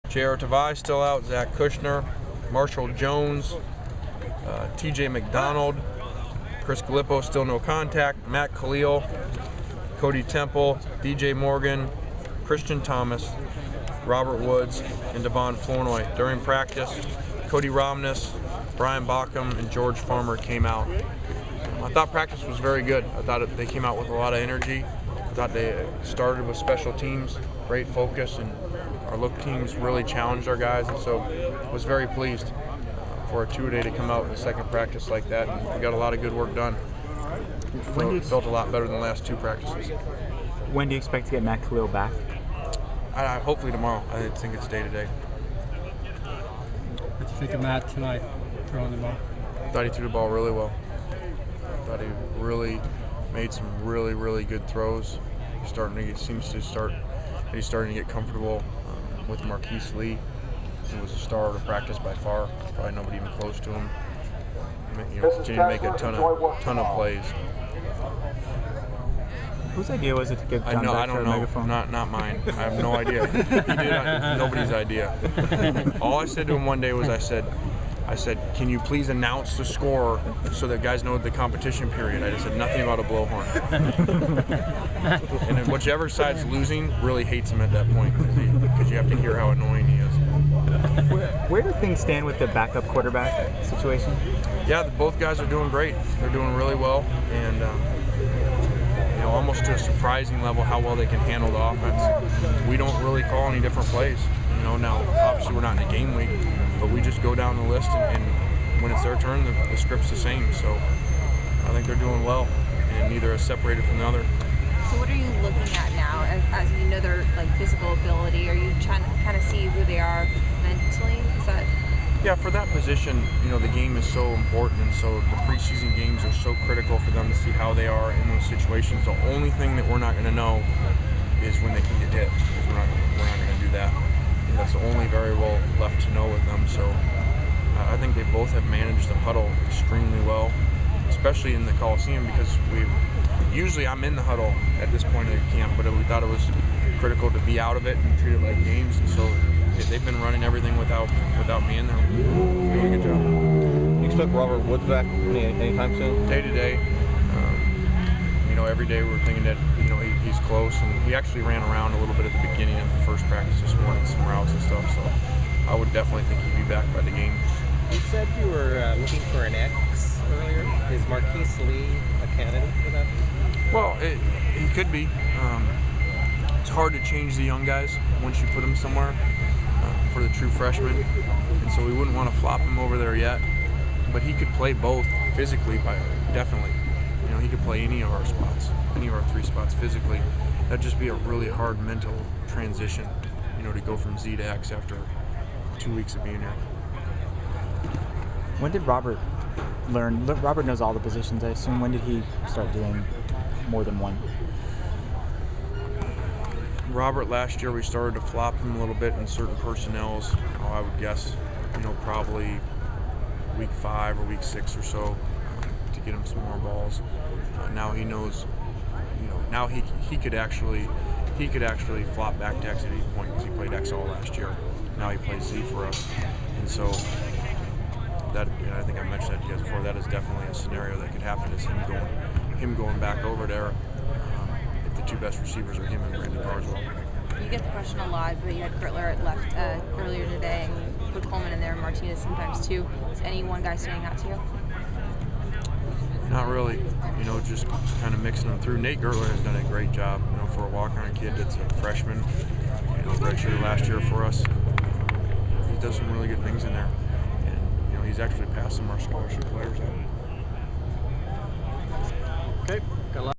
J.R. Tavai still out, Zach Kushner, Marshall Jones, T.J. McDonald, Chris Gallipo still no contact, Matt Khalil, Cody Temple, D.J. Morgan, Christian Thomas, Robert Woods, and Devon Flournoy. During practice, Cody Romness, Brian Bockham, and George Farmer came out. I thought practice was very good. I thought they came out with a lot of energy. I thought they started with special teams, great focus, and our look teams really challenged our guys, and so I was very pleased for a two-a-day to come out in the second practice like that. And we got a lot of good work done. Felt a lot better than the last two practices. When do you expect to get Matt Khalil back? Hopefully tomorrow. I think it's day-to-day. What do you think of Matt tonight, throwing the ball? I thought he threw the ball really well. I thought he really made some really good throws. He's starting to get comfortable with Marquise Lee, who was a star of the practice by far. Probably nobody even close to him. You know, continued to make a ton of plays. Whose idea was it to give John I don't know. Megaphone? Not mine. I have no idea. He did nobody's idea. All I said to him one day was, I said, can you please announce the score so that guys know the competition period? I just said nothing about a blowhorn. And then whichever side's losing really hates him at that point because you have to hear how annoying he is. Where do things stand with the backup quarterback situation? Yeah, both guys are doing great. They're doing really well, and you know, almost to a surprising level how well they can handle the offense. We don't really call any different plays. You know, now obviously we're not in a game week, but we just go down the list, and when it's their turn, the script's the same. So I think they're doing well, and neither is separated from the other. So what are you looking at now, as you know their physical ability? Are you trying to kind of see who they are mentally? Is that? Yeah, for that position, you know, the game is so important, and so the preseason games are so critical for them to see how they are in those situations. The only thing that we're not going to know is when they can get hit. We're not going to do that. And that's the only variable left to know with them. So I think they both have managed the huddle extremely well, especially in the Coliseum, because usually I'm in the huddle at this point of the camp, but we thought it was critical to be out of it and treat it like games, and so they've been running everything without me in there. Doing a good job. You expect Robert Woods back anytime soon? Day to day. You know, every day we're thinking that, you know, he's close, and we actually ran around a little bit at the beginning of the first practice this morning, some routes and stuff, so I would definitely think he'd be back by the game. You said you were looking for an X earlier. Is Marquise Lee a candidate for that? Well, he could be. It's hard to change the young guys once you put them somewhere for the true freshmen, and so we wouldn't want to flop him over there yet. But he could play both physically, definitely. You know, he could play any of our spots, any of our three spots physically. That'd just be a really hard mental transition, you know, to go from Z to X after 2 weeks of being here. When did Robert learn? Robert knows all the positions, I assume. When did he start doing more than one? Robert, last year we started to flop him a little bit in certain personnels. I would guess, you know, probably week 5 or week 6 or so to get him some more balls. Now he knows, you know, now he could actually flop back to X at any point because he played X all last year. Now he plays Z for us, and so that, you know, I think I mentioned that to you guys before. That is definitely a scenario that could happen, is him going back over there. If the two best receivers are him and Brandon Carswell. You get the question a lot, but you had Gertler left earlier today, and you put Coleman in there, and Martinez sometimes too. Is any one guy standing out to you? Not really. You know, just kind of mixing them through. Nate Gertler has done a great job. You know, for a walk-on kid that's a freshman, you know, redshirted last year for us. He does some really good things in there, and you know, he's actually passed some of our scholarship players out. Okay. Got a lot.